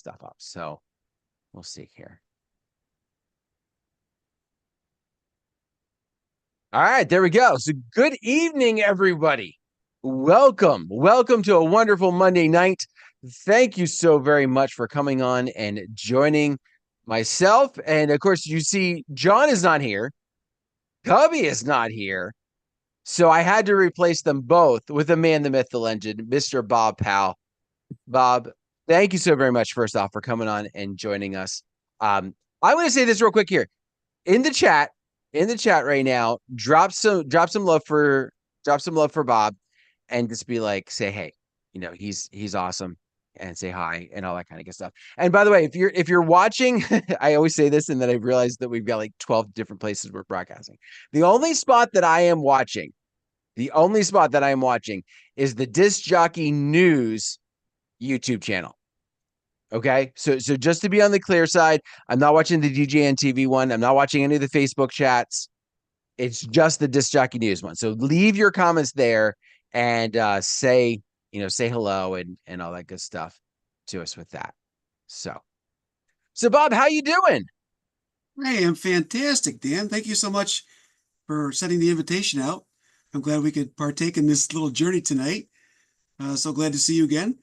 stuff up. So we'll see here. All right, there we go. So good evening, everybody. Welcome to a wonderful Monday night. Thank you so very much for coming on and joining myself. And of course, you see, John is not here. Cubby is not here. So I had to replace them both with the man, the myth, the legend, Mr. Bob Powell. Bob, thank you so very much, first off, for coming on and joining us. I want to say this real quick here. In the chat right now, drop some love for Bob, and just be like, say, hey, he's awesome, and say hi and all that kind of good stuff. And by the way, if you're watching, I always say this, and then I realized that we've got like 12 different places we're broadcasting. The only spot that I am watching is the Disc Jockey News YouTube channel. Okay, so just to be on the clear side, I'm not watching the DJNTV one. I'm not watching any of the Facebook chats. It's just the Disc Jockey News one. So leave your comments there and say hello and all that good stuff to us with that. So Bob, how you doing? Hey, I'm fantastic, Dan. Thank you so much for sending the invitation out. I'm glad we could partake in this little journey tonight. So glad to see you again.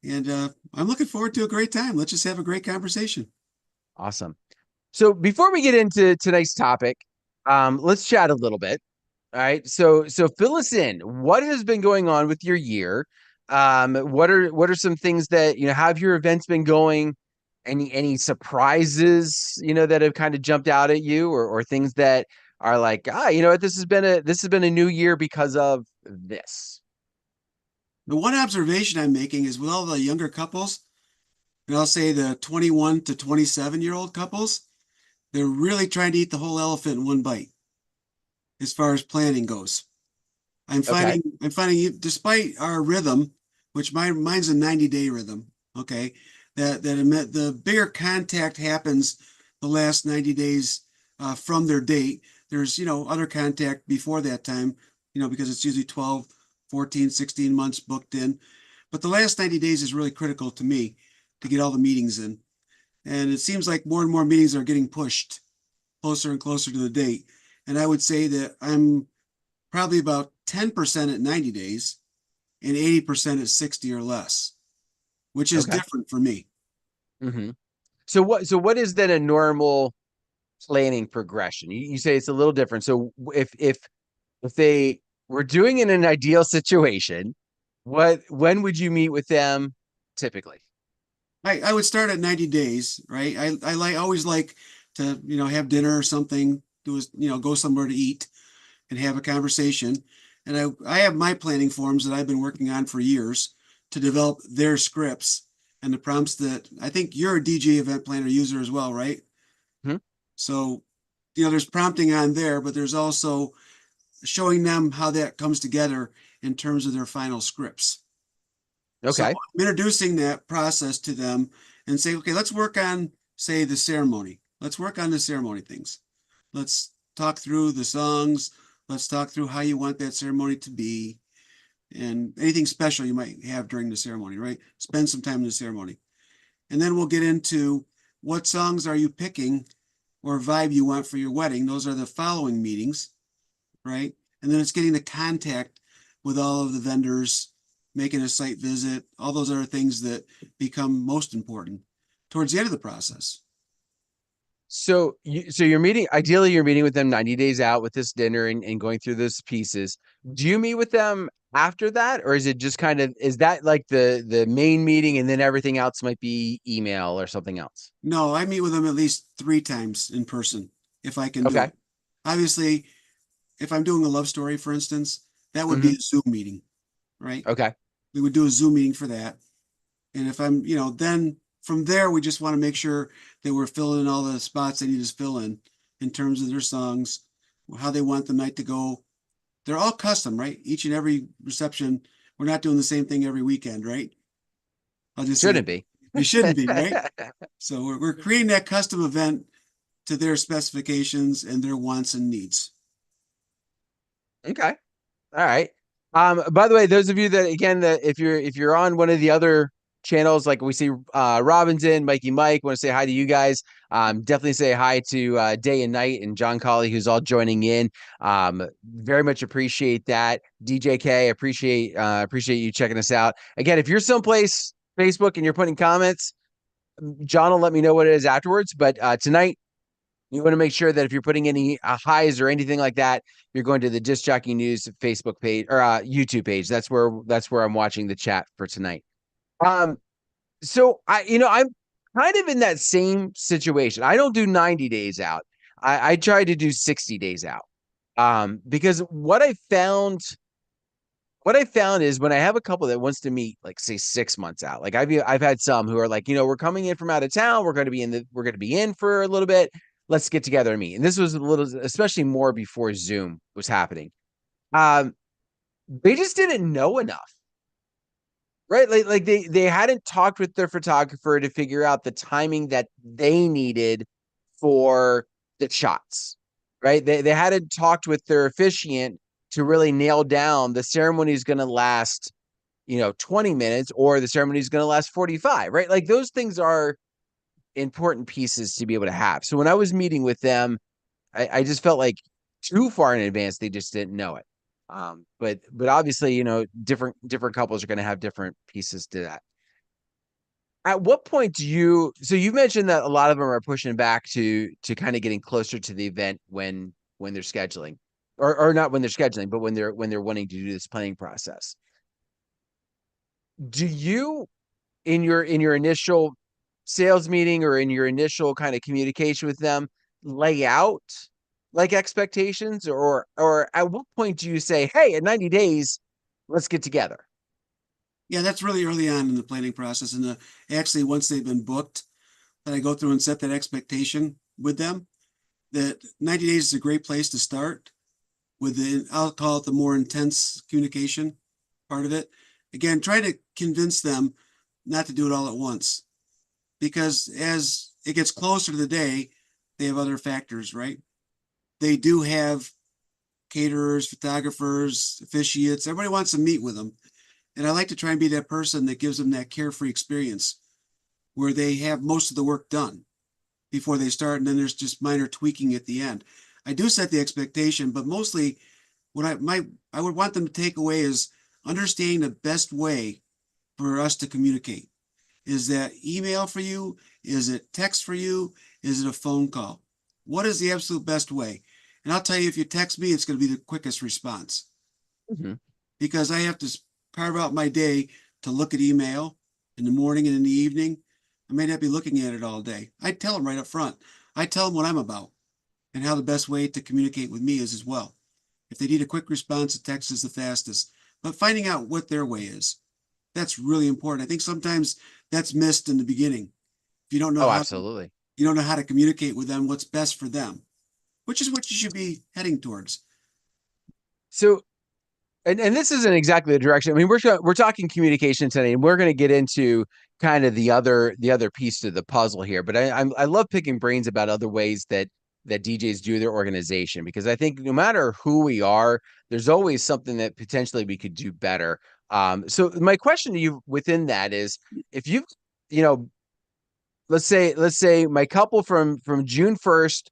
And I'm looking forward to a great time. Let's just have a great conversation. Awesome. So before we get into tonight's topic, let's chat a little bit. All right. So fill us in. What has been going on with your year? What are some things that, how have your events been going? Any surprises, that have kind of jumped out at you, or things that are like, this has been a new year because of this. The one observation I'm making is with all the younger couples, and I'll say the 21 to 27-year-old couples, they're really trying to eat the whole elephant in one bite as far as planning goes. I'm finding despite our rhythm, which mine's a 90-day rhythm, okay, that the bigger contact happens the last 90 days from their date. There's, other contact before that time, because it's usually 12, 14, 16 months booked in. But the last 90 days is really critical to me to get all the meetings in. And it seems like more and more meetings are getting pushed closer and closer to the date. And I would say that I'm probably about 10% at 90 days and 80% at 60 or less, which is different for me. Mm-hmm. So what is then a normal planning progression? You say it's a little different. So if they were doing it in an ideal situation, when would you meet with them typically? I would start at 90 days, right? I always like to, have dinner or something, go somewhere to eat and have a conversation. And I have my planning forms that I've been working on for years to develop their scripts and the prompts that I think you're a DJ event planner user as well, right? Mm-hmm. So, there's prompting on there, but there's also showing them how that comes together in terms of their final scripts. So I'm introducing that process to them and say, okay, let's work on, say, the ceremony. Let's work on the ceremony things. Let's talk through the songs. Let's talk through how you want that ceremony to be and anything special you might have during the ceremony, right? Spend some time in the ceremony. And then we'll get into what songs are you picking or vibe you want for your wedding. Those are the following meetings, right? And then it's getting the contact with all of the vendors, making a site visit, all those other things that become most important towards the end of the process. So you're meeting with them 90 days out with this dinner and going through those pieces. Do you meet with them after that, or is it just is that like the main meeting and then everything else might be email or something else? No, I meet with them at least 3 times in person if I can do it. Obviously, if I'm doing a love story, for instance, that would be a Zoom meeting, right? Okay. We would do a Zoom meeting for that. And if I'm, then from there, we just want to make sure that we're filling in all the spots they need to fill in terms of their songs, how they want the night to go. They're all custom, right? Each and every reception. We're not doing the same thing every weekend, right? I'll just shouldn't be. It shouldn't be, right? So we're creating that custom event to their specifications and their wants and needs. Okay. All right. By the way, those of you that, again, that if you're on one of the other channels. Like we see Robinson, Mikey Mike. Want to say hi to you guys. Definitely say hi to Day and Night and John Colley, who's all joining in. Very much appreciate that. DJK, appreciate you checking us out. Again, if you're someplace Facebook and you're putting comments, John will let me know what it is afterwards. But tonight, you want to make sure that if you're putting any highs or anything like that, you're going to the Disc Jockey News Facebook page or YouTube page. That's where I'm watching the chat for tonight. So I'm kind of in that same situation. I don't do 90 days out. I try to do 60 days out. Because what I found is when I have a couple that wants to meet, like say 6 months out, like I've had some who are like, we're coming in from out of town. We're going to be in for a little bit. Let's get together and meet. And this was a little, especially more before Zoom was happening. Um, they just didn't know enough, right? Like they hadn't talked with their photographer to figure out the timing that they needed for the shots, right? They hadn't talked with their officiant to really nail down the ceremony is going to last, 20 minutes or the ceremony is going to last 45, right? Like those things are important pieces to be able to have. So when I was meeting with them, I just felt like too far in advance, they just didn't know it. But obviously, different couples are going to have different pieces to that. At what point so you mentioned that a lot of them are pushing back to kind of getting closer to the event when they're scheduling or not when they're scheduling, but when they're wanting to do this planning process. Do you in your initial sales meeting or in your initial kind of communication with them lay out like expectations or at what point do you say, hey, in 90 days, let's get together? Yeah, that's really early on in the planning process. And actually, once they've been booked, that I go through and set that expectation with them that 90 days is a great place to start with I'll call it the more intense communication part of it. Again, try to convince them not to do it all at once because as it gets closer to the day, they have other factors, right? They do have caterers, photographers, officiates. Everybody wants to meet with them. And I like to try and be that person that gives them that carefree experience where they have most of the work done before they start. And then there's just minor tweaking at the end. I do set the expectation, but mostly what I would want them to take away is understanding the best way for us to communicate. Is that email for you? Is it text for you? Is it a phone call? What is the absolute best way? And I'll tell you, if you text me, it's going to be the quickest response because I have to carve out my day to look at email in the morning and in the evening. I may not be looking at it all day. I tell them right up front. I tell them what I'm about and how the best way to communicate with me is as well. If they need a quick response, a text is the fastest. But finding out what their way is, that's really important. I think sometimes that's missed in the beginning. If you don't know Oh, how absolutely. you don't know how to communicate with them, what's best for them, which is what you should be heading towards. So and this isn't exactly the direction. I mean, we're talking communication today, and we're going to get into kind of the other piece to the puzzle here. But I love picking brains about other ways that DJs do their organization because I think no matter who we are, there's always something that potentially we could do better. So my question to you within that is, if you know, let's say my couple from June 1st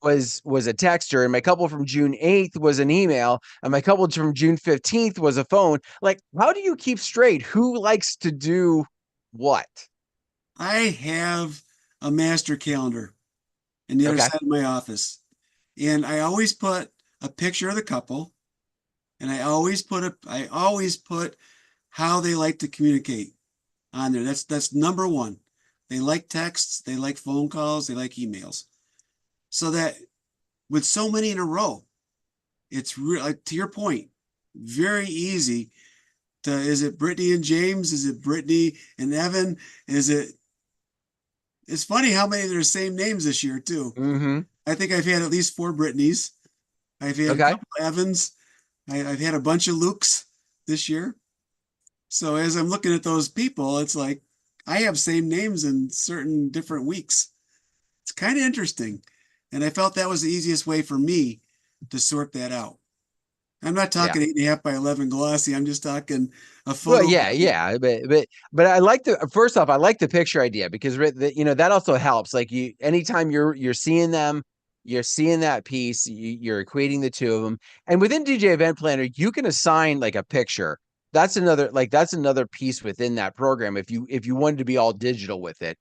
was a texter, and my couple from June 8th was an email, and my couple from June 15th was a phone. Like, how do you keep straight who likes to do what? I have a master calendar in the other Okay. side of my office, and I always put a picture of the couple, and I always put how they like to communicate on there. That's number one. They like texts, they like phone calls, they like emails. So that with so many in a row, it's real to your point, very easy to is it Brittany and James? Is it Brittany and Evan? Is it it's funny how many of their same names this year too. Mm-hmm. I think I've had at least four Brittany's. I've had a Okay. couple of Evans. I've had a bunch of Lukes this year. So as I'm looking at those people, it's like I have same names in certain different weeks. It's kind of interesting. And I felt that was the easiest way for me to sort that out. I'm not Yeah. talking 8.5 by 11 glossy. I'm just talking a Well, photo. yeah, but I like the first off, I like the picture idea because that also helps. Like anytime you're seeing them, you're seeing that piece, you're equating the two of them, and within DJ Event Planner, you can assign like a picture. That's another piece within that program. If you wanted to be all digital with it,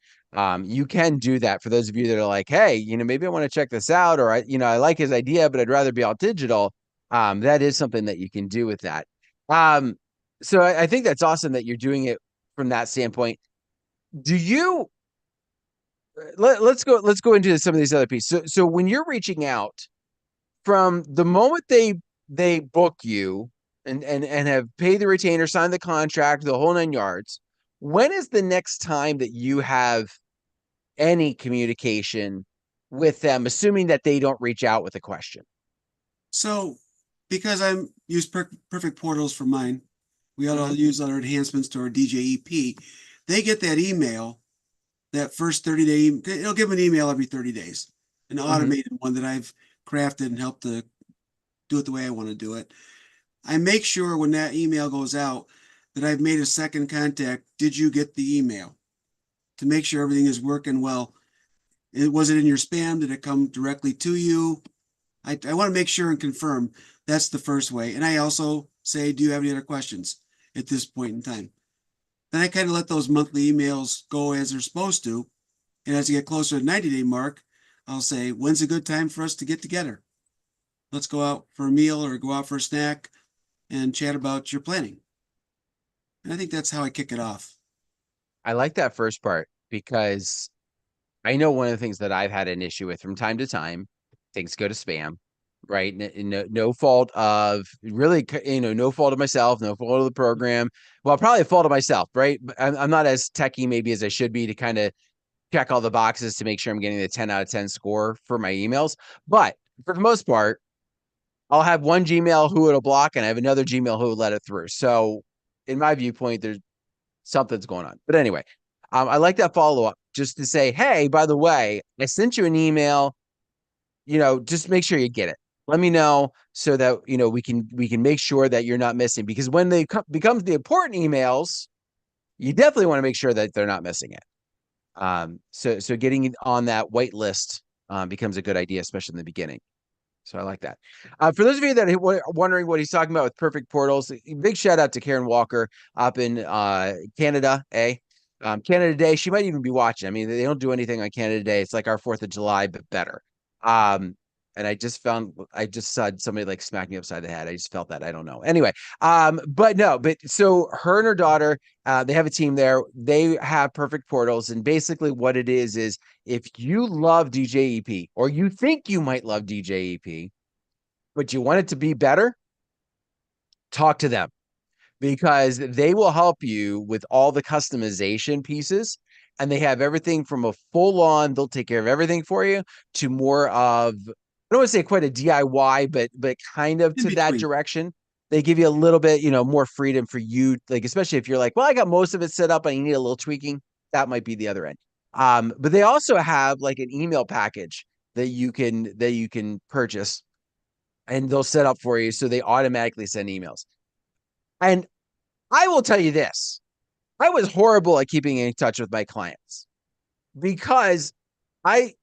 you can do that. For those of you that are like, hey, maybe I want to check this out, or I like his idea, but I'd rather be all digital. That is something that you can do with that. Um, so I think that's awesome that you're doing it from that standpoint. Do you let's go into some of these other pieces. So when you're reaching out from the moment they book you and have paid the retainer, signed the contract, the whole nine yards, when is the next time that you have any communication with them, assuming that they don't reach out with a question? So, because I'm use perfect portals for mine, we all Mm-hmm. use our enhancements to our DJEP. They get that email, that first 30-day. It'll give them an email every 30 days, an Mm-hmm. automated one that I've crafted and helped to do it the way I want to do it. I make sure when that email goes out that I've made a second contact. Did you get the email? To make sure everything is working well. Was it in your spam? Did it come directly to you? I want to make sure and confirm. That's the first way. And I also say, do you have any other questions at this point in time? Then I kind of let those monthly emails go as they're supposed to. And as you get closer to the 90-day mark, I'll say, when's a good time for us to get together? Let's go out for a meal or go out for a snack and chat about your planning. And I think that's how I kick it off. I like that first part because I know one of the things that I've had an issue with from time to time, things go to spam, right? No fault of really, no fault of myself, no fault of the program. Well, probably a fault of myself, right? But I'm not as techie maybe as I should be to kind of check all the boxes to make sure I'm getting the 10 out of 10 score for my emails. But for the most part, I'll have one Gmail who it'll block and I have another Gmail who will let it through. So in my viewpoint, there's something's going on. But anyway, I like that follow up just to say, hey, by the way, I sent you an email. Just make sure you get it. Let me know so that we can make sure that you're not missing. Because when they becomes the important emails, you definitely want to make sure that they're not missing it. So getting it on that white list becomes a good idea, especially in the beginning. So I like that. For those of you that are wondering what he's talking about with perfect portals, big shout out to Karen Walker up in Canada, Canada Day. She might even be watching. I mean, they don't do anything on Canada Day. It's like our 4th of July, but better. Um, and I just saw somebody like smack me upside the head. I just felt that. I don't know. Anyway, but so her and her daughter, they have a team there. They have perfect portals. And basically what it is if you love DJEP or you think you might love DJEP, but you want it to be better, talk to them because they will help you with all the customization pieces. And they have everything from a full on, they'll take care of everything for you to more of, I don't want to say quite a DIY, but kind of In to that between. direction. They give you a little bit, more freedom for you, like especially if you're like, well, I got most of it set up and you need a little tweaking. That might be the other end. But they also have like an email package that you can purchase and they'll set up for you so they automatically send emails. And I will tell you this. I was horrible at keeping in touch with my clients because I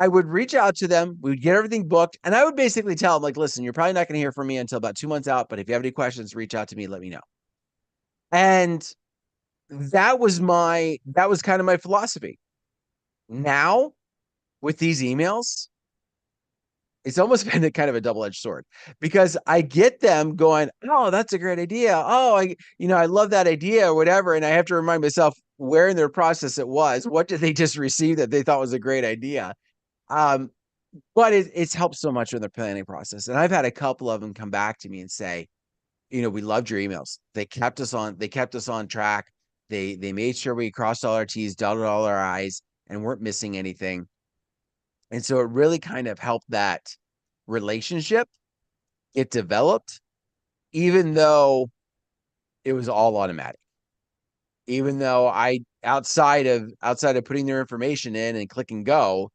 I would reach out to them, we would get everything booked, and I would basically tell them, like, listen, you're probably not going to hear from me until about 2 months out, but if you have any questions, reach out to me, let me know. And that was kind of my philosophy. Now, with these emails, it's almost been a kind of a double-edged sword because I get them going, oh, that's a great idea. Oh, I love that idea or whatever. And I have to remind myself where in their process it was. What did they just receive that they thought was a great idea? Um, but it's helped so much in their planning process. And I've had a couple of them come back to me and say, we loved your emails. They kept us on track. They made sure we crossed all our T's, dotted all our I's, and weren't missing anything. And so it really kind of helped that relationship get developed, even though it was all automatic. Even though I outside of putting their information in and clicking go,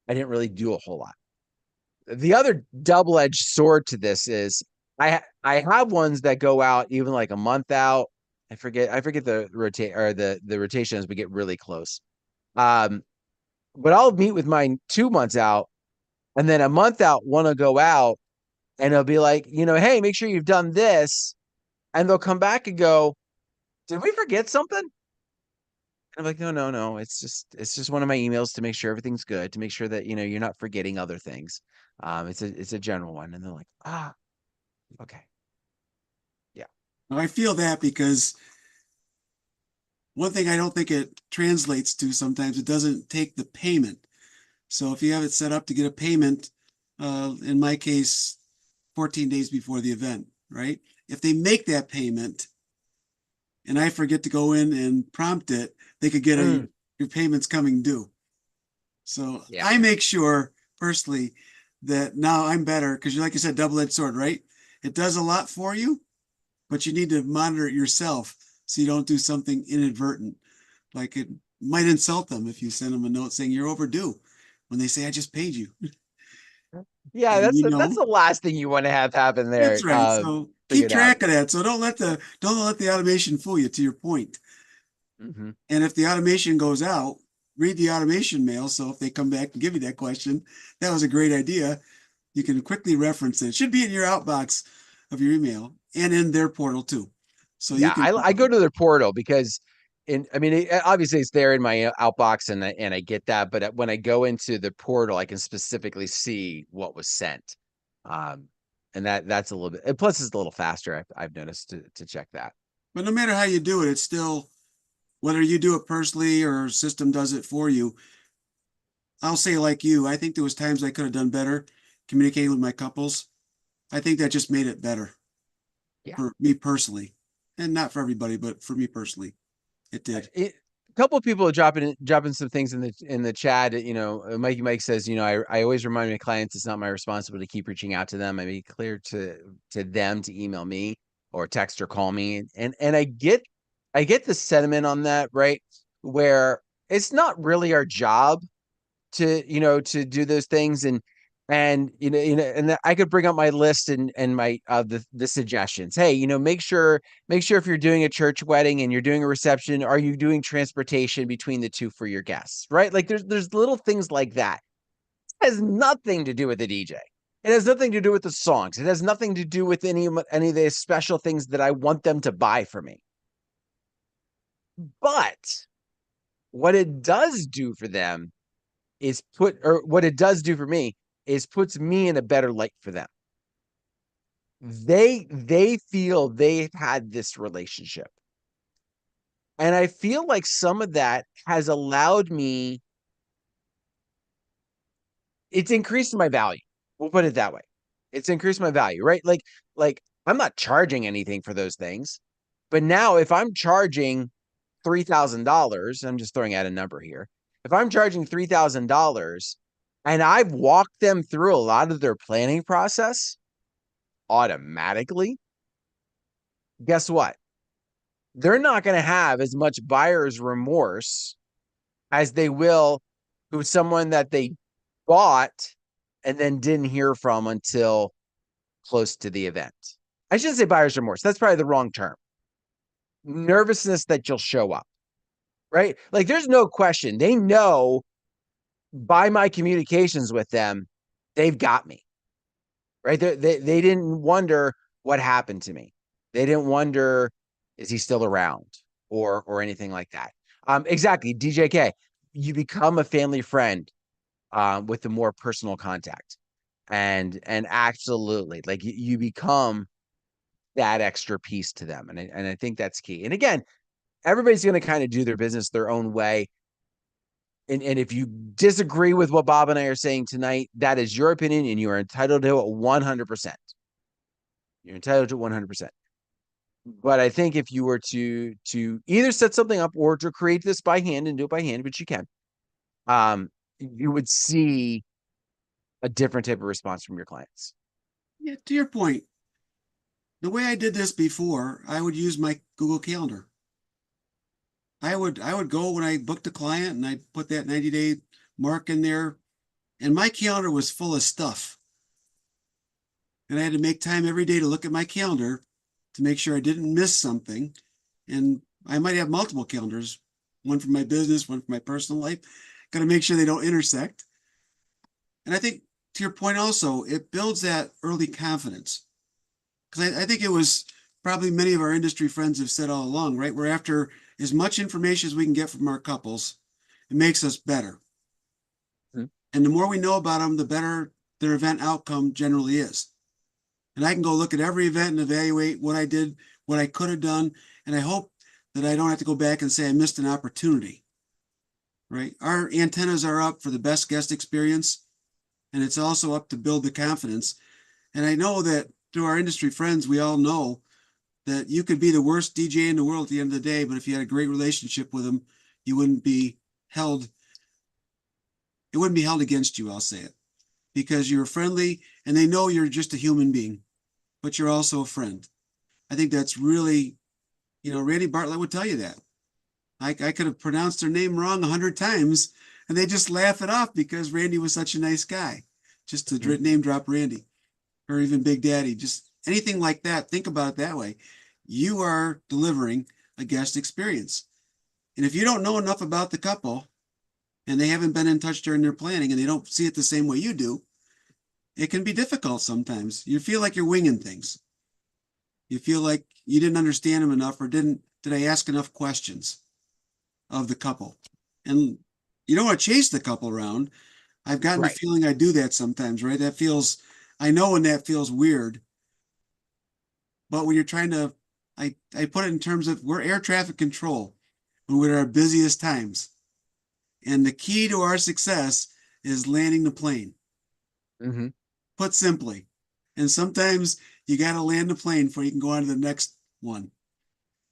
I didn't really do a whole lot. The other double-edged sword to this is I have ones that go out even like a month out. I forget the rotate or the rotation as we get really close. Um, but I'll meet with mine 2 months out, and then a month out want to go out, and it'll be like, hey, make sure you've done this, and they'll come back and go, did we forget something? And I'm like, no, no, no. It's just one of my emails to make sure everything's good, to make sure that you're not forgetting other things. It's a general one, and they're like, okay, yeah, I feel that because one thing I don't think it translates to sometimes it doesn't take the payment. So if you have it set up to get a payment, in my case, 14 days before the event, right? If they make that payment and I forget to go in and prompt it, they could get mm, your payment's coming due. So yeah, I make sure personally that now I'm better because, like you said, double-edged sword, right? It does a lot for you, but you need to monitor it yourself so you don't do something inadvertent. Like it might insult them if you send them a note saying you're overdue when they say, I just paid you. yeah. And That's the last thing you want to have happen that's there. right. So To keep get track happening. of that. So don't let the automation fool you, to your point. Hmm. And if the automation goes out, read the automation mail. So if they come back and give you that question, that was a great idea. You can quickly reference it. It should be in your outbox of your email and in their portal too. So you Yeah, can, I go to their portal because, I mean, obviously it's there in my outbox, and I get that. But when I go into the portal, I can specifically see what was sent, um, and that's a little bit. And plus, it's a little faster. I've noticed to check that. but no matter how you do it, it's still, whether you do it personally or system does it for you. I'll say like you, I think there was times I could have done better communicating with my couples. I think that just made it better Yeah. for me personally, and not for everybody, but for me personally, it did. A couple of people are dropping some things in the chat. Mikey Mike says, I always remind my clients it's not my responsibility to keep reaching out to them. I make it clear to them to email me or text or call me. And I get the sentiment on that, right? Where it's not really our job to do those things, and I could bring up my list and my the suggestions. Hey, make sure if you're doing a church wedding and you're doing a reception, are you doing transportation between the two for your guests, right? Like there's little things like that. It has nothing to do with the DJ. It has nothing to do with the songs. It has nothing to do with any of the special things that I want them to buy for me. But what it does do for them what it does do for me is puts me in a better light for them. They feel they've had this relationship. And I feel like some of that has allowed me, it's increased my value. We'll put it that way. It's increased my value, right? Like I'm not charging anything for those things. But now if I'm charging $3,000, I'm just throwing out a number here. If I'm charging $3,000 and I've walked them through a lot of their planning process automatically, guess what? They're not going to have as much buyer's remorse as they will who someone that they bought and then didn't hear from until close to the event. I shouldn't say buyer's remorse. That's probably the wrong term. Nervousness that you'll show up, right? Like there's no question. They know by my communications with them, they've got me, right? They didn't wonder what happened to me. They didn't wonder, is he still around or anything like that. Exactly. DJK, you become a family friend with the more personal contact. And absolutely, like you become that extra piece to them. And I think that's key. And again, everybody's going to kind of do their business their own way. And if you disagree with what Bob and I are saying tonight, that is your opinion and you are entitled to it 100%. You're entitled to 100%. But I think if you were to either set something up or to create this by hand and do it by hand, which you can, you would see a different type of response from your clients. Yeah, to your point, the way I did this before, I would use my Google Calendar. I would go when I booked a client and I'd put that 90-day mark in there, and my calendar was full of stuff. and I had to make time every day to look at my calendar to make sure I didn't miss something. And I might have multiple calendars, one for my business, one for my personal life. Got to make sure they don't intersect. And I think to your point also, it builds that early confidence. Because I think it was probably many of our industry friends have said all along, right? We're after as much information as we can get from our couples. It makes us better. Mhm. And the more we know about them, the better their event outcome generally is. And I can go look at every event and evaluate what I did, what I could have done. And I hope that I don't have to go back and say I missed an opportunity, right? Our antennas are up for the best guest experience. And it's also up to build the confidence. And I know that through our industry friends, we all know that you could be the worst DJ in the world at the end of the day, but if you had a great relationship with them, you wouldn't be held, it wouldn't be held against you, I'll say it, because you're friendly and they know you're just a human being, but you're also a friend. I think that's really, Randy Bartlett would tell you that. I could have pronounced their name wrong 100 times and they just laugh it off because Randy was such a nice guy. Just to Mhm. name drop Randy or even Big Daddy, just anything like that. Think about it that way. You are delivering a guest experience. And if you don't know enough about the couple and they haven't been in touch during their planning and they don't see it the same way you do, it can be difficult sometimes. You feel like you're winging things. You feel like you didn't understand them enough or did I ask enough questions of the couple? And you don't want to chase the couple around. I've gotten the Right. feeling I do that sometimes, right? I know when that feels weird, but when you're trying to, I put it in terms of we're air traffic control when we're at our busiest times. And the key to our success is landing the plane, Hmm. put simply. And sometimes you got to land the plane before you can go on to the next one.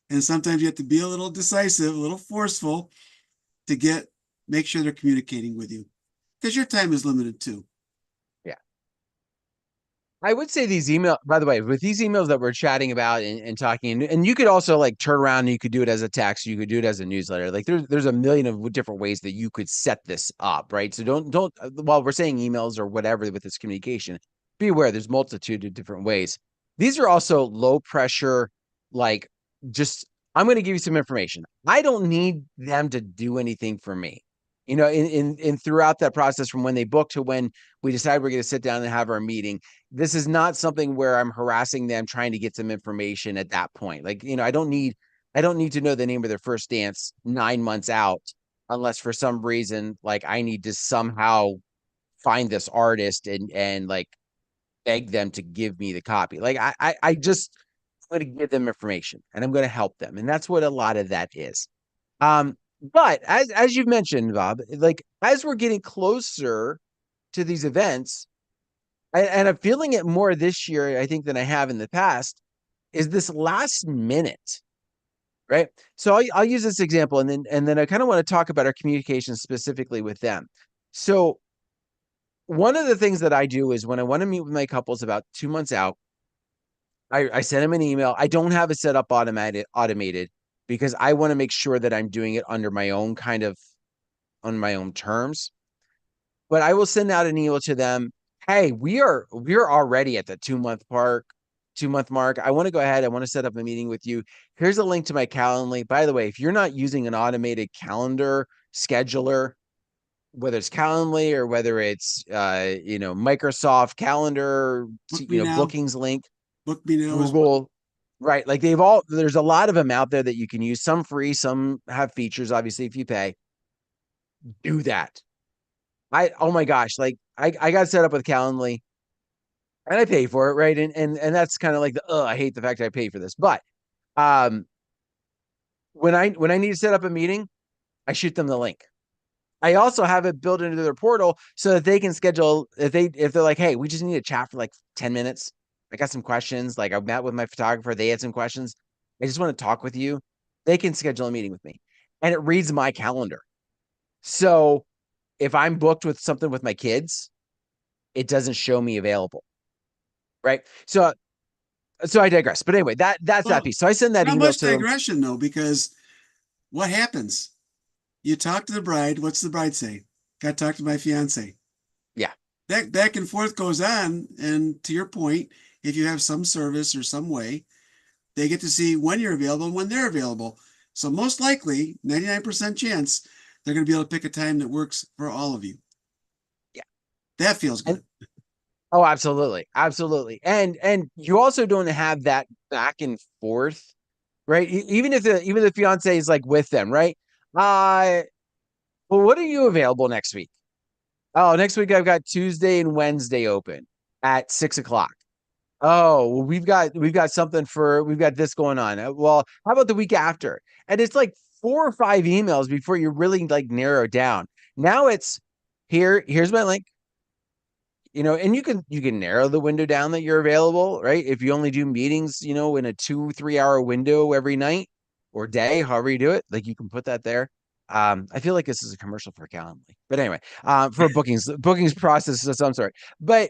And sometimes you have to be a little decisive, a little forceful to make sure they're communicating with you because your time is limited too. Yeah. I would say these email, by the way, with these emails that we're chatting about and talking, and you could also like turn around and you could do it as a text, you could do it as a newsletter. Like there's a million of different ways that you could set this up, right? So don't while we're saying emails or whatever with this communication, be aware there's multitude of different ways. These are also low pressure, like just I'm going to give you some information. I don't need them to do anything for me. In throughout that process from when they book to when we decide we're going to sit down and have our meeting, this is not something where I'm harassing them trying to get some information at that point. Like, I don't need to know the name of their first dance 9 months out unless for some reason like I need to somehow find this artist and like beg them to give me the copy. Like I just I'm going to give them information and I'm going to help them. And that's what a lot of that is. But as you've mentioned, Bob, like as we're getting closer to these events, and I'm feeling it more this year, I think, than I have in the past, is this last minute, right? So I'll use this example, and then I kind of want to talk about our communication specifically with them. So one of the things that I do is when I want to meet with my couples about 2 months out, I send them an email. I don't have it set up automated because I want to make sure that I'm doing it under my own kind of on my own terms. But I will send out an email to them. Hey, we're already at the 2 month mark. I want to go ahead. I want to set up a meeting with you. Here's a link to my Calendly. By the way, if you're not using an automated calendar scheduler, whether it's Calendly or whether it's Microsoft Calendar, Book me now. bookings link, Book me now as well. Google, right? Like there's a lot of them out there that you can use. Some free, some have features. Obviously, if you pay, do that. Oh my gosh, like I got set up with Calendly and I pay for it, right? And that's kind of like I hate the fact that I pay for this. But um when I need to set up a meeting, I shoot them the link. I also have it built into their portal so that they can schedule if they're like, hey, we just need to chat for like 10 minutes. I got some questions. Like I met with my photographer, they had some questions. I just want to talk with you. They can schedule a meeting with me. And it reads my calendar. So if I'm booked with something with my kids, it doesn't show me available. Right. So I digress. But anyway, that's that Well, piece. So I send that not email much to them. digression though, because what happens? You talk to the bride. What's the bride say? Got to talk to my fiance. Yeah. That back and forth goes on. And to your point, if you have some service or some way, they get to see when you're available and when they're available. So most likely, 99% chance, they're going to be able to pick a time that works for all of you. Yeah. That feels And good. oh, absolutely. Absolutely. And you also don't have that back and forth, right? Even the fiance is like with them, right? Well, what are you available next week? Oh, next week I've got Tuesday and Wednesday open at 6 o'clock. Oh, well, we've got this going on. Well, how about the week after? And it's like 4 or 5 emails before you really like narrow it down. Now it's here's my link, and you can narrow the window down that you're available, right? If you only do meetings, in a 2-3 hour window every night or day, however you do it, like you can put that there. I feel like this is a commercial for Calendly, but anyway, for bookings process of some sort. But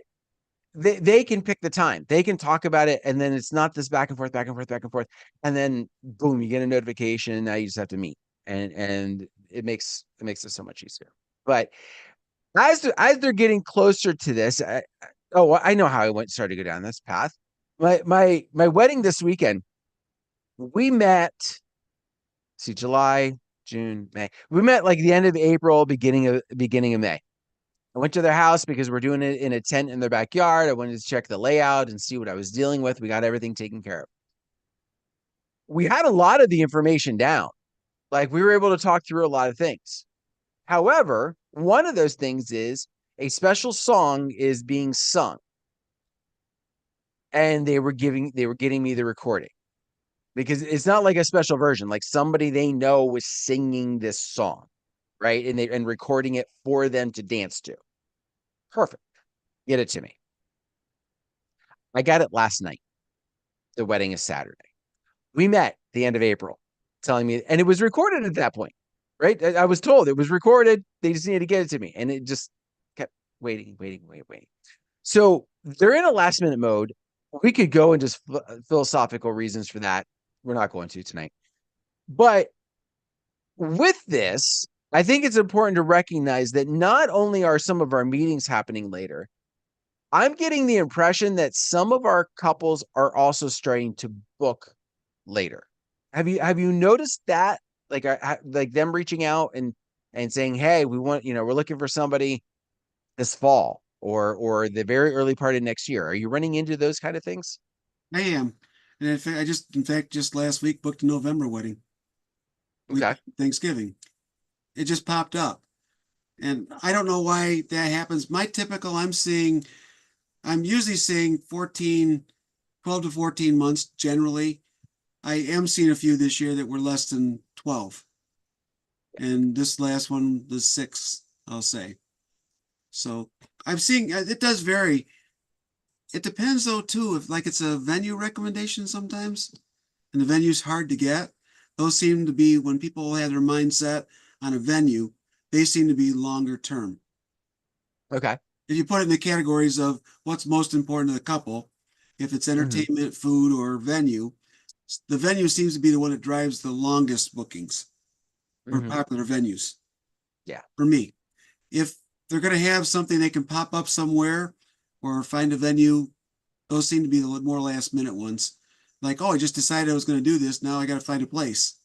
they can pick the time, they can talk about it, and then it's not this back and forth, back and forth, back and forth, and then boom, you get a notification, and now you just have to meet, and it makes it so much easier. But as they're getting closer to this, I know how I started to go down this path. My wedding this weekend, we met. See, July, June, May. We met like the end of April, beginning of May. I went to their house because we're doing it in a tent in their backyard. I wanted to check the layout and see what I was dealing with. We got everything taken care of. We had a lot of the information down. Like we were able to talk through a lot of things. However, one of those things is a special song is being sung, and they were getting me the recording because it's not like a special version. Like somebody they know was singing this song, right? And recording it for them to dance to. Perfect. Get it to me. I got it last night. The wedding is Saturday. We met the end of April, telling me, and it was recorded at that point, right? I was told it was recorded. They just needed to get it to me, and it just kept waiting, waiting, waiting. So they're in a last minute mode. We could go into philosophical reasons for that. We're not going to tonight. But with this, I think it's important to recognize that not only are some of our meetings happening later, I'm getting the impression that some of our couples are also starting to book later. Have you noticed that? Like them reaching out and saying, "Hey, we're looking for somebody this fall or the very early part of next year." Are you running into those kind of things? I am. And in fact, just last week booked a November wedding, week Okay. Thanksgiving. It just popped up. And I don't know why that happens. I'm usually seeing 12 to 14 months generally. I am seeing a few this year that were less than 12. And this last one was 6, I'll say. So I'm seeing it does vary. It depends though too, if like it's a venue recommendation sometimes, and the venue's hard to get. Those seem to be when people have their mindset on a venue, they seem to be longer term. Okay. If you put it in the categories of what's most important to the couple, if it's Hmm. entertainment, food, or venue, the venue seems to be the one that drives the longest bookings for Hmm. popular venues Yeah. for me. If they're going to have something they can pop up somewhere or find a venue, those seem to be the more last minute ones. Like, oh, I just decided I was going to do this. Now I got to find a place.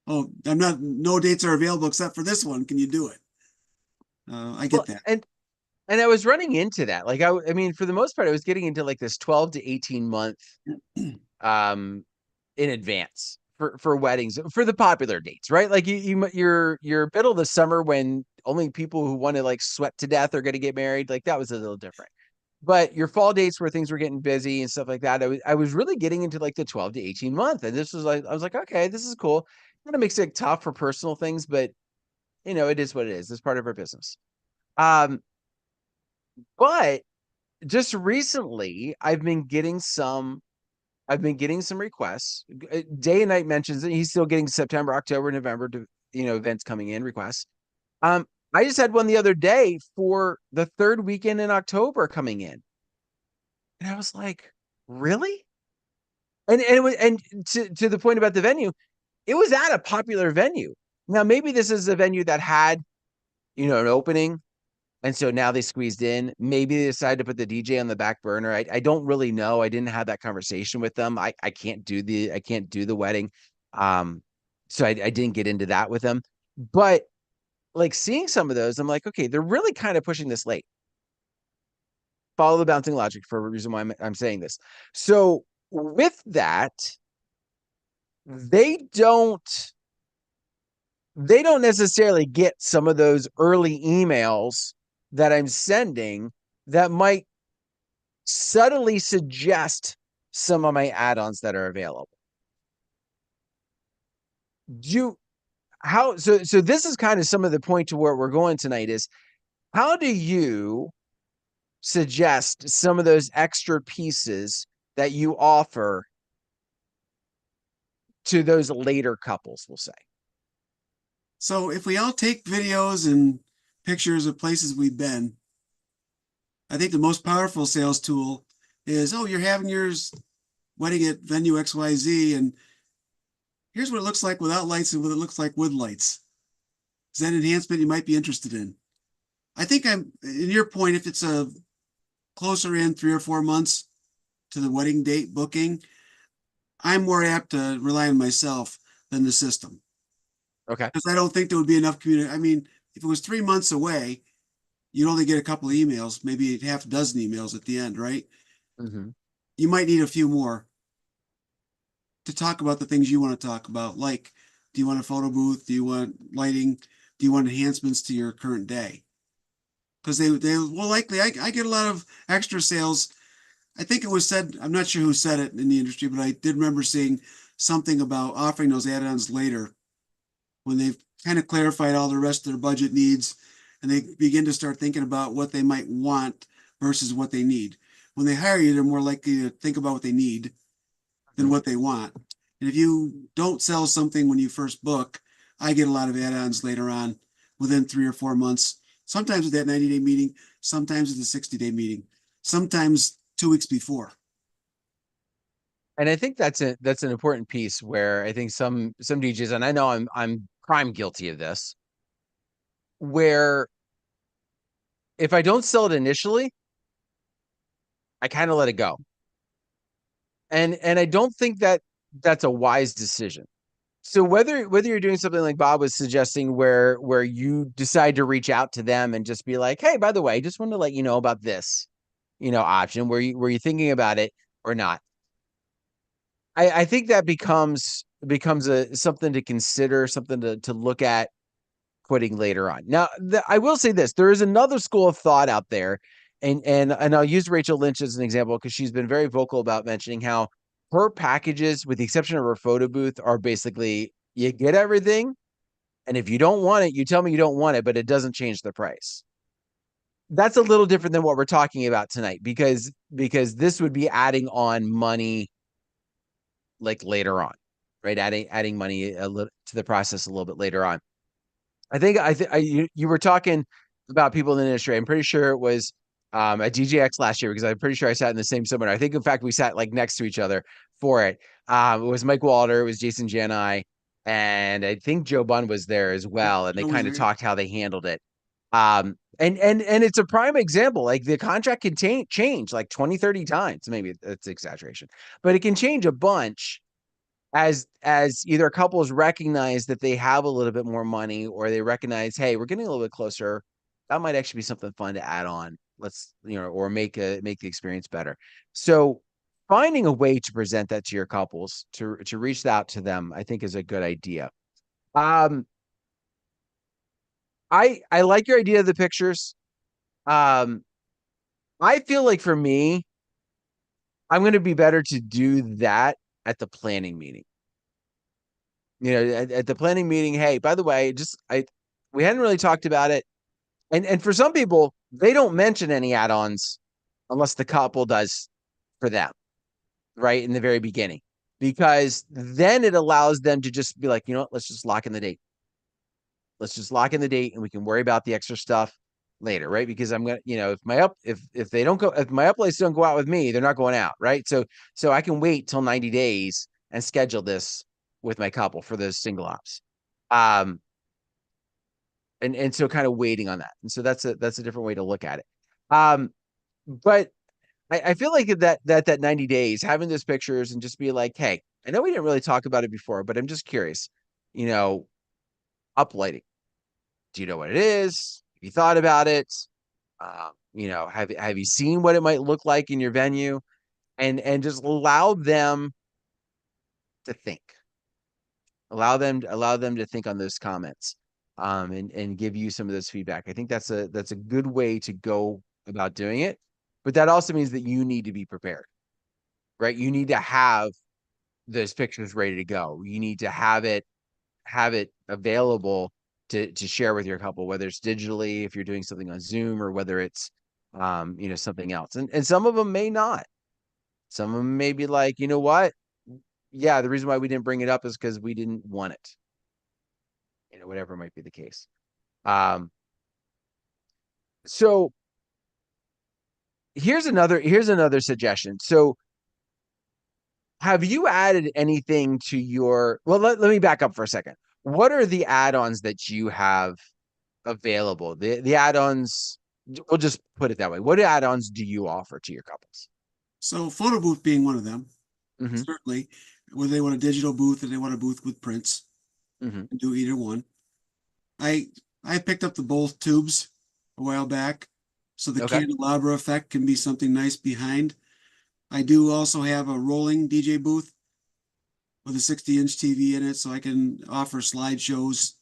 Oh, no dates are available except for this one. Can you do it? I Well, get that. and I was running into that. Like I mean, for the most part, I was getting into like this 12 to 18 month um in advance for weddings for the popular dates, right? Like you're middle of the summer when only people who want to like sweat to death are going to get married. Like that was a little different. But your fall dates where things were getting busy and stuff like that, I was really getting into like the 12 to 18 month, and this was like I was like, okay, this is cool. Kind of makes it tough for personal things, but it is what it is. It's part of our business. Um, but just recently, I've been getting some requests. Day and Night mentions that he's still getting September, October, November to events coming in requests. Um, I just had one the other day for the third weekend in October coming in, and I was like, really? And it was, and to the point about the venue, it was at a popular venue. Now maybe this is a venue that had an opening. And so now they squeezed in. Maybe they decided to put the DJ on the back burner. I don't really know. I didn't have that conversation with them. I can't do the wedding. So I didn't get into that with them. But like seeing some of those, I'm like, okay, they're really kind of pushing this late. Follow the bouncing logic for a reason why I'm saying this. So with that, they don't they don't necessarily get some of those early emails that I'm sending that might subtly suggest some of my add-ons that are available. Do how so this is kind of some of the point to where we're going tonight is how do you suggest some of those extra pieces that you offer to those later couples, we'll say? So if we all take videos and pictures of places we've been, I think the most powerful sales tool is, oh, you're having your wedding at venue XYZ, and here's what it looks like without lights and what it looks like with lights. Is that enhancement you might be interested in? I think I'm in your point, if it's a closer in 3 or 4 months to the wedding date booking, I'm more apt to rely on myself than the system. Okay. Because I don't think there would be enough community. I mean, if it was 3 months away, you'd only get a couple of emails, maybe half a dozen emails at the end, right? Mm-hmm. You might need a few more to talk about the things you want to talk about. Like, do you want a photo booth? Do you want lighting? Do you want enhancements to your current day? Because they will likely, I get a lot of extra sales. I think it was said, I'm not sure who said it in the industry, but I did remember seeing something about offering those add-ons later when they've kind of clarified all the rest of their budget needs and they begin to start thinking about what they might want versus what they need. When they hire you, they're more likely to think about what they need than what they want. And if you don't sell something when you first book, I get a lot of add-ons later on within 3 or 4 months. Sometimes with that 90-day meeting, sometimes with a 60-day meeting, sometimes 2 weeks before. And I think that's an important piece where I think some DJs, and I know I'm prime guilty of this, where if I don't sell it initially, I kind of let it go. And I don't think that that's a wise decision. So whether you're doing something like Bob was suggesting where you decide to reach out to them and just be like, hey, by the way, just wanted to let you know about this, option, were you thinking about it or not? I think that becomes a something to consider, something to look at putting later on. Now, I will say this: there is another school of thought out there, and I'll use Rachel Lynch as an example because she's been very vocal about mentioning how her packages, with the exception of her photo booth, are basically you get everything, and if you don't want it, you tell me you don't want it, but it doesn't change the price. That's a little different than what we're talking about tonight because this would be adding on money like later on, right? Adding money a little to the process a little bit later on. You were talking about people in the industry. I'm pretty sure it was at DJX last year because I'm pretty sure I sat in the same seminar. I think in fact we sat like next to each other for it. It was Mike Walter, it was Jason Jani, and I think Joe Bunn was there as Yep, well. And they Joe was kind of there. talked how they handled it. And it's a prime example. Like the contract can change like 20, 30 times. Maybe that's exaggeration, but it can change a bunch as either couples recognize that they have a little bit more money or they recognize, hey, we're getting a little bit closer. That might actually be something fun to add on. Let's, or make the experience better. So finding a way to present that to your couples to reach out to them, I think is a good idea. Um, I like your idea of the pictures. Um, I feel like for me, I'm going to be better to do that at the planning meeting. At the planning meeting, hey, by the way, we hadn't really talked about it. And for some people, they don't mention any add-ons unless the couple does for them, right? In the very beginning. Because then it allows them to just be like, you know what, let's just lock in the date. Let's just lock in the date and we can worry about the extra stuff later, right? Because I'm gonna, if they don't go, if my uplays don't go out with me, they're not going out, right? So I can wait till 90 days and schedule this with my couple for those single ops. Um, and so kind of waiting on that. And so that's a different way to look at it. Um, but I feel like that 90 days having those pictures and just be like, hey, I know we didn't really talk about it before, but I'm just curious, you know, uplighting. Do you know what it is? Have you thought about it? Have you seen what it might look like in your venue? And just allow them to think. Allow them to think on those comments, and give you some of this feedback. I think that's a good way to go about doing it. But that also means that you need to be prepared, right? You need to have those pictures ready to go. You need to have it available to share with your couple, whether it's digitally, if you're doing something on Zoom, or whether it's something else. And some of them may not. Some of them may be like, you know what? Yeah, the reason why we didn't bring it up is because we didn't want it. Whatever might be the case. Um, so here's another suggestion. So have you added anything to your, well, let me back up for a second. What are the add-ons that you have available? The add-ons, we'll just put it that way. What add-ons do you offer to your couples? So photo booth being one of them, Hmm. certainly. Whether they want a digital booth or they want a booth with prints, Hmm. and do either one. I I picked up the both tubes a while back, so the Okay. candelabra effect can be something nice behind. I do also have a rolling DJ booth with a 60-inch TV in it, so I can offer slideshows,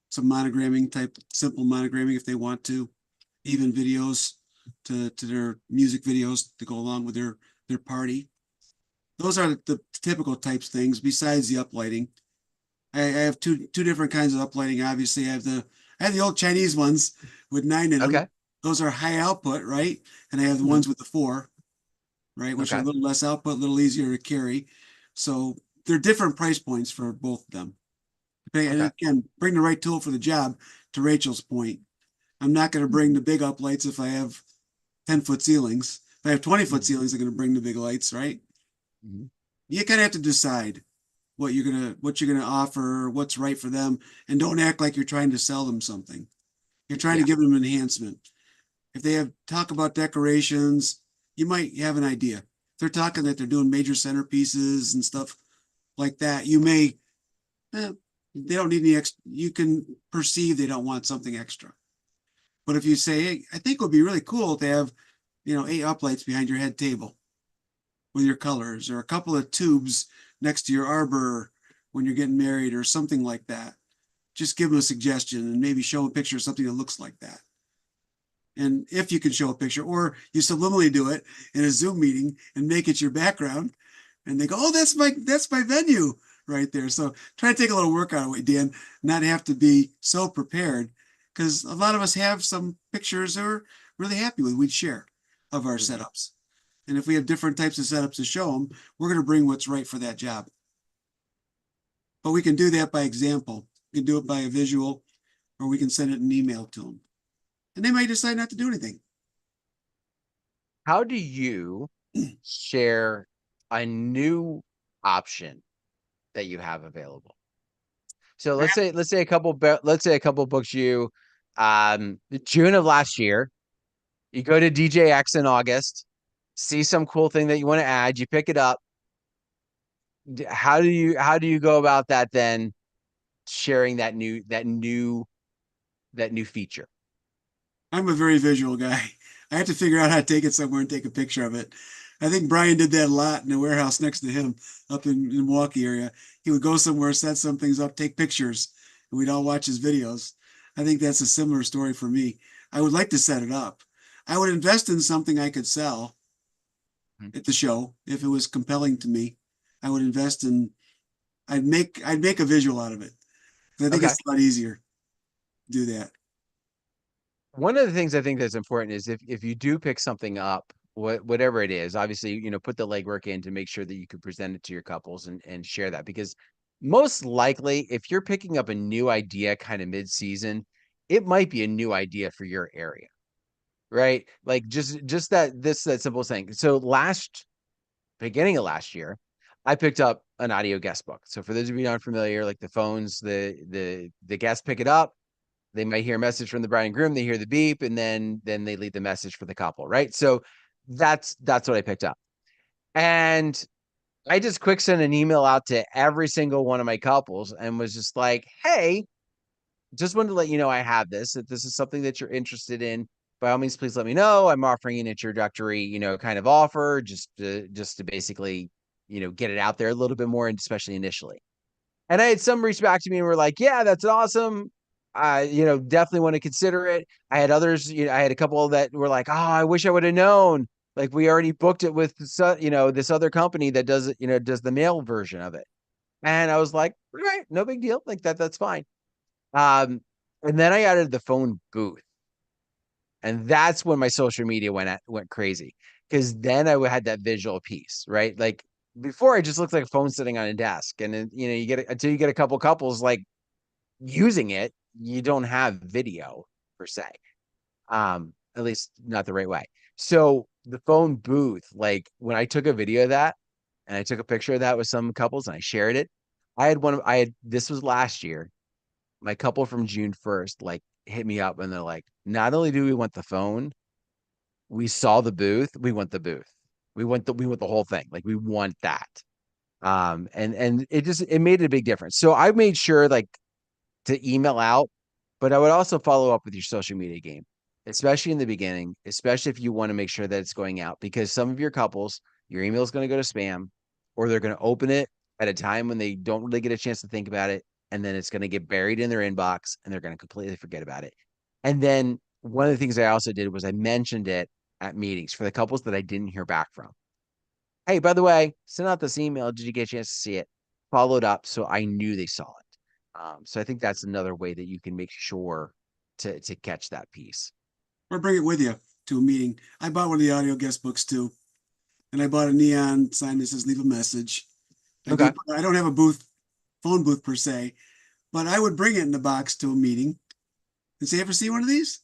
some monogramming type, simple monogramming if they want to, even videos to their music videos to go along with their party. Those are the typical types things besides the uplighting. I have two different kinds of uplighting. Obviously, I have the old Chinese ones with 9 in them. Okay. Those are high output, right? And I have the Hmm. ones with the 4, right, which are a Okay. little less output, a little easier to carry. So they're different price points for both of them. And Okay. again, bring the right tool for the job. To Rachel's point, I'm not going to bring the big uplights if I have 10-foot ceilings. If I have 20-foot Hmm. ceilings, I'm going to bring the big lights, right? Hmm. You kind of have to decide what you're gonna offer, what's right for them, and don't act like you're trying to sell them something. You're trying to Yeah. give them enhancement. If they have talk about decorations, you might have an idea. If they're talking that they're doing major centerpieces and stuff like that, you may they don't need any extra. You can perceive they don't want something extra. But if you say, hey, I think it would be really cool to have, 8 uplights behind your head table with your colors, or a couple of tubes next to your arbor when you're getting married, or something like that. Just give them a suggestion and maybe show a picture of something that looks like that. And if you can show a picture, or you subliminally do it in a Zoom meeting and make it your background, and they go, "Oh, that's my venue right there." So try to take a little work out of it, Dan, not have to be so prepared, because a lot of us have some pictures that we're really happy with. We'd share of our Hmm. setups, and if we have different types of setups to show them, we're going to bring what's right for that job. But we can do that by example. We can do it by a visual, or we can send it an email to them, and they might decide not to do anything. How do you share a new option that you have available? So let's say a couple books you June of last year. You go to DJX in August, see some cool thing that you want to add, you pick it up. How do you go about that then, sharing that new feature? I'm a very visual guy. I have to figure out how to take it somewhere and take a picture of it. I think Brian did that a lot in the warehouse next to him up in Milwaukee area. He would go somewhere, set some things up, take pictures, and we'd all watch his videos. I think that's a similar story for me. I would like to set it up. I would invest in something I could sell Mhm. at the show if it was compelling to me. I would invest in. I'd make a visual out of it. I think Okay. it's a lot easier to do that. One of the things I think that's important is if you do pick something up, whatever it is, obviously, put the legwork in to make sure that you can present it to your couples and share that. Because most likely, if you're picking up a new idea kind of mid-season, it might be a new idea for your area, right? Like just that simple thing. So beginning of last year, I picked up an audio guest book. So for those of you who aren't familiar, like the phones, the guests pick it up, They might hear a message from the bride and groom, they hear the beep, and then they leave the message for the couple, right? So that's what I picked up. And I just quick sent an email out to every single one of my couples and was just like, hey, just wanted to let you know I have this. If this is something that you're interested in, by all means, please let me know. I'm offering an introductory, kind of offer just to basically, get it out there a little bit more, and especially initially. And I had some reach back to me and were like, yeah, that's awesome. I, definitely want to consider it. I had others, I had a couple that were like, oh, I wish I would have known. Like we already booked it with, this other company that does it, does the male version of it. And I was like, right, no big deal. Like that's fine. Um, and then I added the phone booth. And that's when my social media went crazy. Because then I had that visual piece, right? Like before I just looked like a phone sitting on a desk. And then, you get until you get a couple couples like using it, you don't have video per se. At least not the right way. So the phone booth, like when I took a video of that and I took a picture of that with some couples and I shared it, this was last year. My couple from June 1st, like hit me up and they're like, not only do we want the phone, we saw the booth, we want the booth. We want the whole thing. Like we want that. And it made a big difference. So I made sure like to email out, but I would also follow up with your social media game, especially in the beginning, especially if you want to make sure that it's going out, because some of your couples, your email is going to go to spam, or they're going to open it at a time when they don't really get a chance to think about it. And then it's going to get buried in their inbox and they're going to completely forget about it. And then one of the things I also did was I mentioned it at meetings for the couples that I didn't hear back from. Hey, by the way, send out this email. Did you get a chance to see it? Followed up so I knew they saw it. So I think that's another way that you can make sure to catch that piece. Or bring it with you to a meeting. I bought one of the audio guest books too, and I bought a neon sign that says "Leave a message." Okay. I don't have a phone booth per se, but I would bring it in the box to a meeting and say, "Ever see one of these?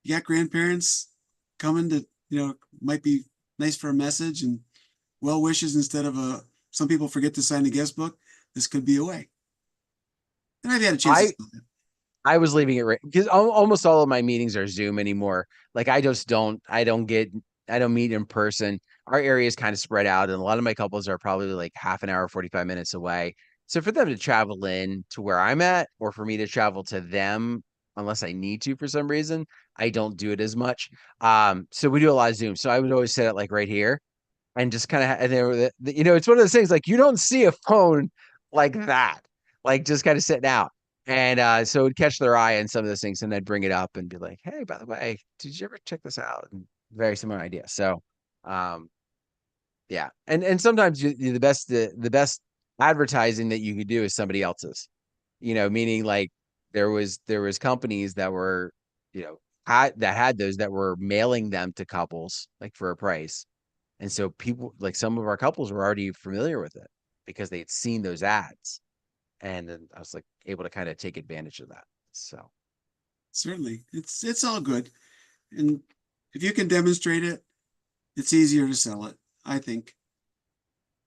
You got grandparents coming to, might be nice for a message and well wishes instead of a. Some people forget to sign the guest book. This could be a way." And I've had a chance to I sell that. I was leaving it right because almost all of my meetings are Zoom anymore. Like I don't meet in person. Our area is kind of spread out, and a lot of my couples are probably like half an hour, 45 minutes away. So for them to travel in to where I'm at, or for me to travel to them, unless I need to for some reason, I don't do it as much. So we do a lot of Zoom. So I would always set it like right here and just kind of, and they were, it's one of those things like you don't see a phone like that, like just kind of sitting out. And so it would catch their eye on some of those things, and I'd bring it up and be like, "Hey, by the way, did you ever check this out?" And very similar idea. So, um, yeah, and sometimes the best advertising that you could do is somebody else's. Meaning like there was companies that were, had those that were mailing them to couples like for a price, and so people like some of our couples were already familiar with it because they had seen those ads. And then I was like able to kind of take advantage of that. So, Certainly, it's all good, and if you can demonstrate it, it's easier to sell it, I think.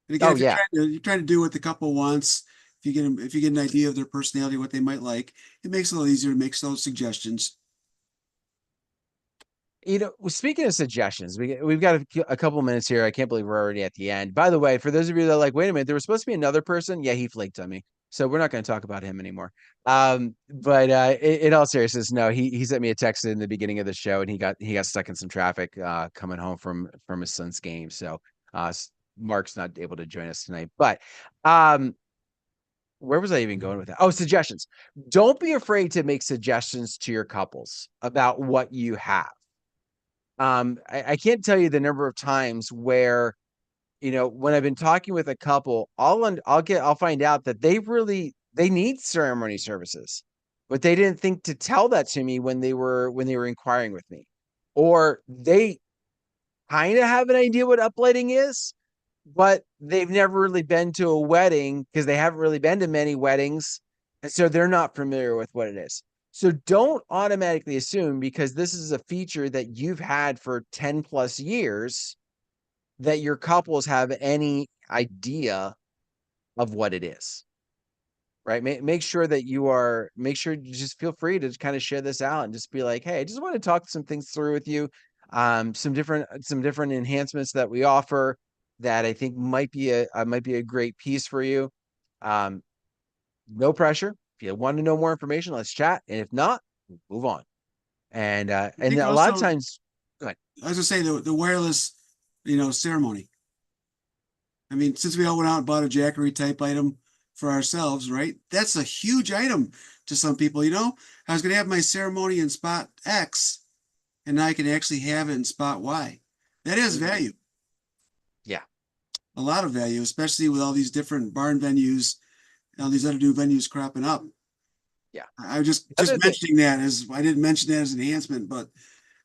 And again, oh if you're yeah, trying to do what the couple wants, if you get an idea of their personality, what they might like, it makes it a little easier to make those suggestions. speaking of suggestions, we've got a couple minutes here. I can't believe we're already at the end. By the way, for those of you that are like, wait a minute, there was supposed to be another person. Yeah, he flaked on me. So we're not going to talk about him anymore. But in all seriousness, no, he sent me a text in the beginning of the show, and he got stuck in some traffic coming home from his son's game. So Mark's not able to join us tonight. But where was I even going with that? Oh, suggestions. Don't be afraid to make suggestions to your couples about what you have. I can't tell you the number of times where, when I've been talking with a couple, I'll find out that they need ceremony services, but they didn't think to tell that to me when they were inquiring with me, or they kind of have an idea what uplighting is, but they've never really been to a wedding because they haven't really been to many weddings. And so they're not familiar with what it is. So don't automatically assume because this is a feature that you've had for 10 plus years that your couples have any idea of what it is. right? Make sure that make sure you just feel free to kind of share this out and just be like, hey, I just want to talk some things through with you. Some different enhancements that we offer that I think might be a great piece for you. Um, no pressure. If you want to know more information, let's chat. And if not, move on. I And think a lot of also, times, go ahead. I was gonna say the wireless, ceremony. I mean, since we all went out and bought a Jackery type item for ourselves, right? That's a huge item to some people. I was gonna have my ceremony in spot X, and now I can actually have it in spot Y. That has Mhm. value, Yeah. a lot of value, especially with all these different barn venues, all these other new venues cropping up. Yeah. I was just The other just thing, mentioning that as I didn't mention that as an enhancement, but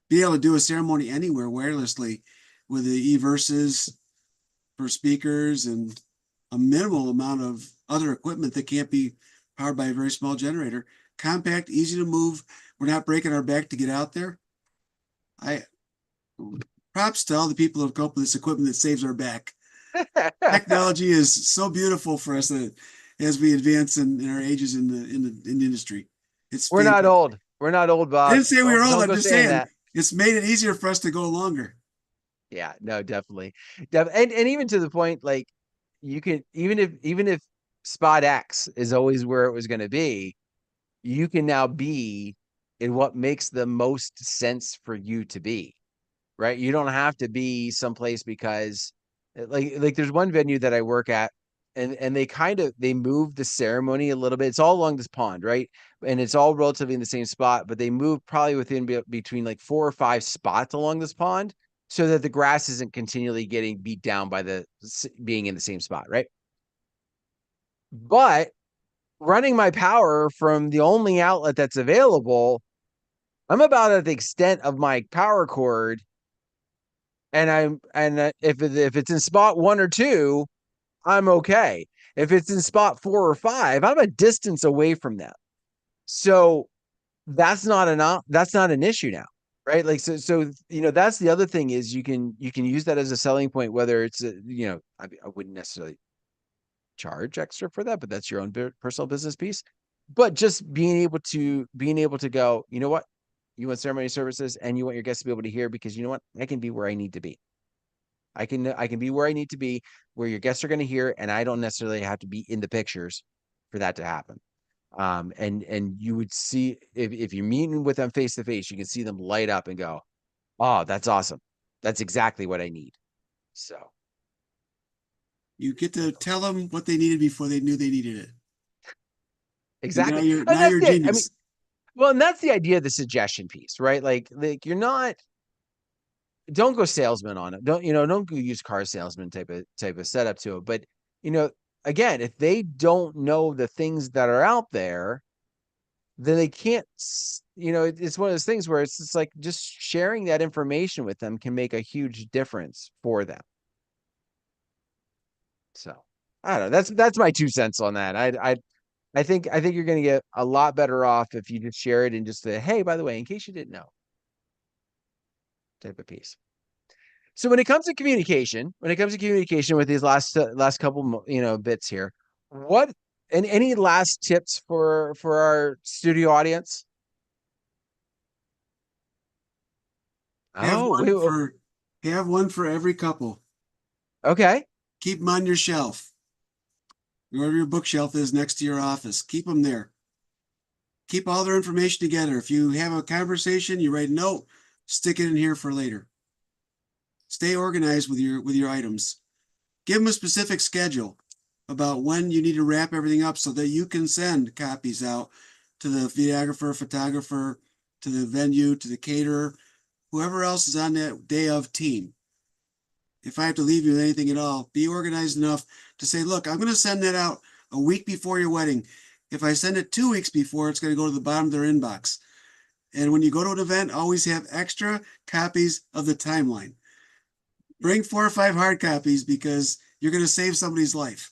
be able to do a ceremony anywhere wirelessly with the e-verses for speakers and a minimal amount of other equipment that can't be powered by a very small generator. Compact, easy to move. We're not breaking our back to get out there. I Props to all the people who have come up with this equipment that saves our back. Technology is so beautiful for us that as we advance in our ages in the industry. It's we're not fantastic. old. We're not old, I Bob. didn't say we were old. Don't I'm go just saying saying that. it's made it easier for us to go longer. Yeah, no, definitely. And even to the point, like you can even if spot X is always where it was going to be, you can now be in what makes the most sense for you to be, right? You don't have to be someplace because like there's one venue that I work at and they move the ceremony a little bit. It's all along this pond, right? And it's all relatively in the same spot, but they move probably between like 4 or 5 spots along this pond so that the grass isn't continually getting beat down by being in the same spot, right? But running my power from the only outlet that's available, I'm about at the extent of my power cord, and if it's in spot 1 or 2, I'm okay. If it's in spot 4 or 5, I'm a distance away from them. So that's not an issue now, right? Like that's the other thing is you can use that as a selling point. Whether it's I wouldn't necessarily charge extra for that, but that's your own personal business piece. But just being able to go, you know what, you want ceremony services and you want your guests to be able to hear because you know what, I can be where I need to be. I can be where I need to be, where your guests are going to hear, and I don't necessarily have to be in the pictures for that to happen. And you would see if you're meeting with them face to face, you can see them light up and go, "Oh, that's awesome! That's exactly what I need." So You get to tell them what they needed before they knew they needed it. And now exactly, you're and now that's you're a it. I mean, genius. well, and that's the idea of the suggestion piece, right? Like you're not don't go salesman on it. Don't go use car salesman type of setup to it. But you know, again, if they don't know the things that are out there, then they can't. It's one of those things where it's just like just sharing that information with them can make a huge difference for them. So I don't know. That's my 2 cents on that. I think you're going to get a lot better off if you just share it and just say, hey, by the way, in case you didn't know, type of piece. So when it comes to communication with these last couple bits here, what and any last tips for our studio audience? Have Oh, one for have one for every couple. okay. Keep them on your shelf. Wherever your bookshelf is next to your office, keep them there. Keep all their information together. If you have a conversation, you write a note, stick it in here for later. Stay organized with your items. Give them a specific schedule about when you need to wrap everything up so that you can send copies out to the videographer, photographer, to the venue, to the caterer, whoever else is on that day of team. If I have to leave you with anything at all, be organized enough to say, look, I'm going to send that out a week before your wedding. If I send it 2 weeks before, it's going to go to the bottom of their inbox. And when you go to an event, always have extra copies of the timeline. Bring 4 or 5 hard copies because you're going to save somebody's life.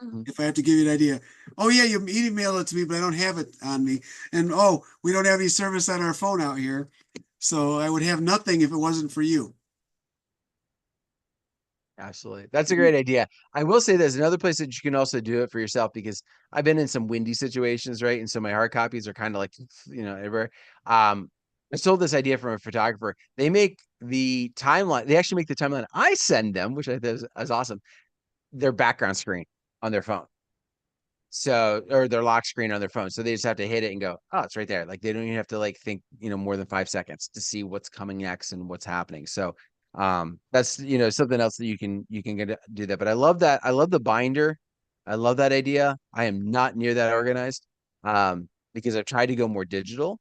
Mhm. If I have to give you an idea, oh yeah, you email it to me, but I don't have it on me. And oh, we don't have any service on our phone out here. So I would have nothing if it wasn't for you. Absolutely. That's a great idea. I will say there's another place that you can also do it for yourself because I've been in some windy situations, right? And so my hard copies are kind of like, everywhere. I stole this idea from a photographer. They make the timeline, they actually make the timeline I send them, which I thought is awesome, their background screen on their phone. So, or their lock screen on their phone. So they just have to hit it and go, oh, it's right there. Like they don't even have to like think, more than 5 seconds to see what's coming next and what's happening. So, that's, something else that you can get to do that. But I love that. I love the binder. I love that idea. I am not near that organized, because I've tried to go more digital.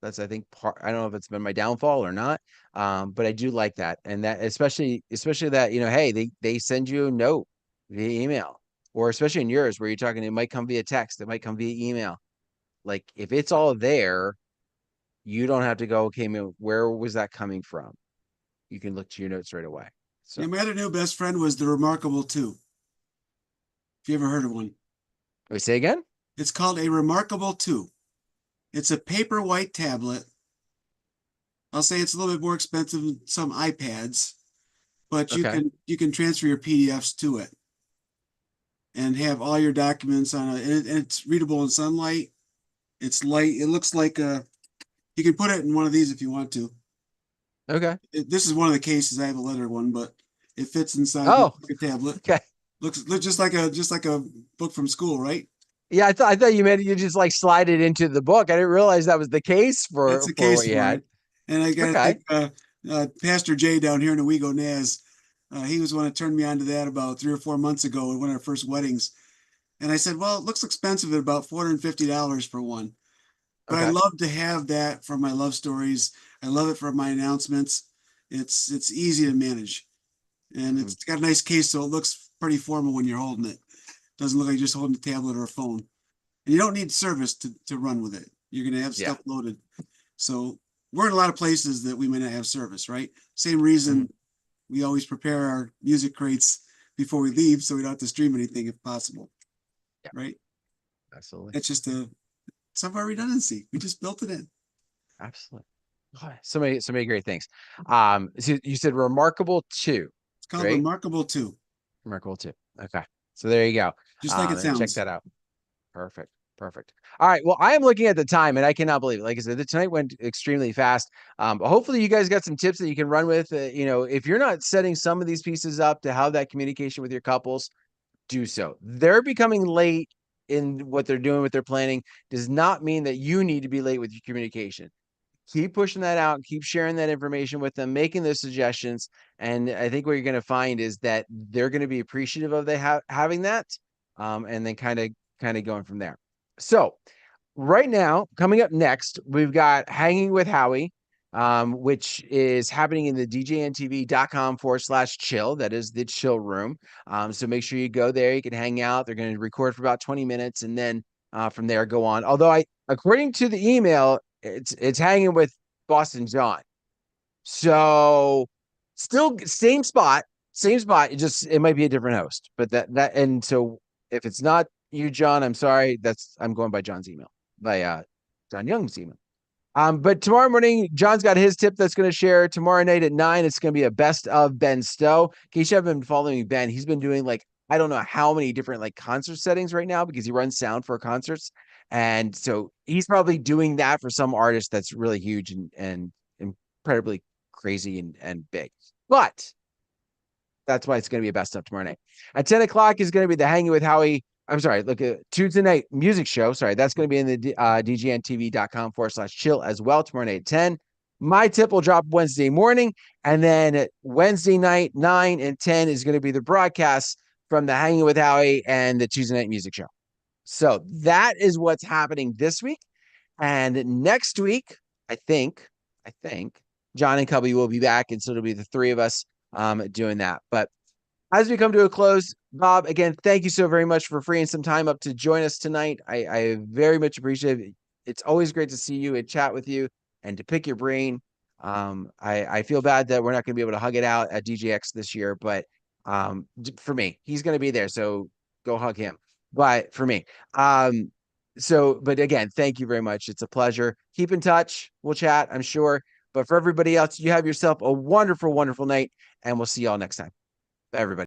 That's, I think, I don't know if it's been my downfall or not. But I do like that. And that, especially that, hey, they send you a note via email, or especially in yours where you're talking, it might come via text, it might come via email. Like if it's all there, you don't have to go, okay, man, where was that coming from? You can look to your notes right away. So, Yeah, my other new best friend was the Remarkable 2. If you ever heard of one, we say again? it's called a Remarkable 2. It's a paper white tablet. I'll say it's a little bit more expensive than some iPads, but you Okay. can you can transfer your PDFs to it and have all your documents on it. And it's readable in sunlight. It's light. It looks like you can put it in one of these if you want to. Okay. This is one of the cases. I have a leather one, but it fits inside Oh, the tablet. okay. Looks just like a book from school, right? Yeah, I thought you meant you just like slide it into the book. I didn't realize that was the case That's for the for what case you for had. it. And I got to Okay. thank Pastor Jay down here in Owego, Naz. He was the one that turned me on to that about 3 or 4 months ago at one of our first weddings. And I said, well, it looks expensive at about $450 for one. But I Okay. love to have that for my love stories. I love it for my announcements. It's easy to manage. And Mhm. it's got a nice case, so it looks pretty formal when you're holding it. Doesn't look like you're just holding a tablet or a phone. And you don't need service to run with it. You're going to have Yeah. stuff loaded. So we're in a lot of places that we may not have service, right? Same Mhm. reason we always prepare our music crates before we leave so we don't have to stream anything if possible, Yeah. right? Absolutely. It's just some of our redundancy. We just built it in. Absolutely. Oh, so many great things. So you said remarkable two, It's called right? Remarkable 2, Remarkable two. Okay. So there you go. just like it Check sounds. that out. Perfect. Perfect. All right. Well, I am looking at the time and I cannot believe it. Like I said, the tonight went extremely fast. But hopefully you guys got some tips that you can run with. If you're not setting some of these pieces up to have that communication with your couples, do so. They're becoming late in what they're doing with their planning does not mean that you need to be late with your communication. Keep pushing that out, keep sharing that information with them, making those suggestions. And I think what you're going to find is that they're going to be appreciative of having that, and then kind of going from there. So right now, coming up next, we've got Hanging with Howie, which is happening in the DJNTV.com/chill. That is the chill room. So make sure you go there. You can hang out. They're going to record for about 20 minutes and then from there go on. Although according to the email, it's hanging with Boston John. So still same spot. It might be a different host, but and so if it's not you, John, I'm sorry. I'm going by John's email, by John Young's email. But tomorrow morning, John's got his tip that's going to share. Tomorrow night at 9, it's going to be a best of Ben Stowe. In case you haven't been following Ben, he's been doing like I don't know how many different like concert settings right now because he runs sound for concerts. And so he's probably doing that for some artist that's really huge and incredibly crazy and big. But that's why it's going to be a best of tomorrow night. At 10 o'clock is going to be the Hanging with Howie. I'm sorry, look at Tuesday night music show. Sorry, that's going to be in the DGNTV.com/chill as well tomorrow night at 10. My tip will drop Wednesday morning. And then Wednesday night, 9 and 10 is going to be the broadcast from the Hanging with Howie and the Tuesday night music show. So that is what's happening this week. And next week, I think John and Cubby will be back. And so it'll be the three of us doing that. But as we come to a close, Bob, again, thank you so very much for freeing some time up to join us tonight. I very much appreciate it. It's always great to see you and chat with you and to pick your brain. I feel bad that we're not going to be able to hug it out at DJX this year, but for me, he's going to be there. So go hug him. But for me, but again, thank you very much. It's a pleasure. Keep in touch. We'll chat, I'm sure. But for everybody else, you have yourself a wonderful, wonderful night, and we'll see y'all next time. Bye, everybody.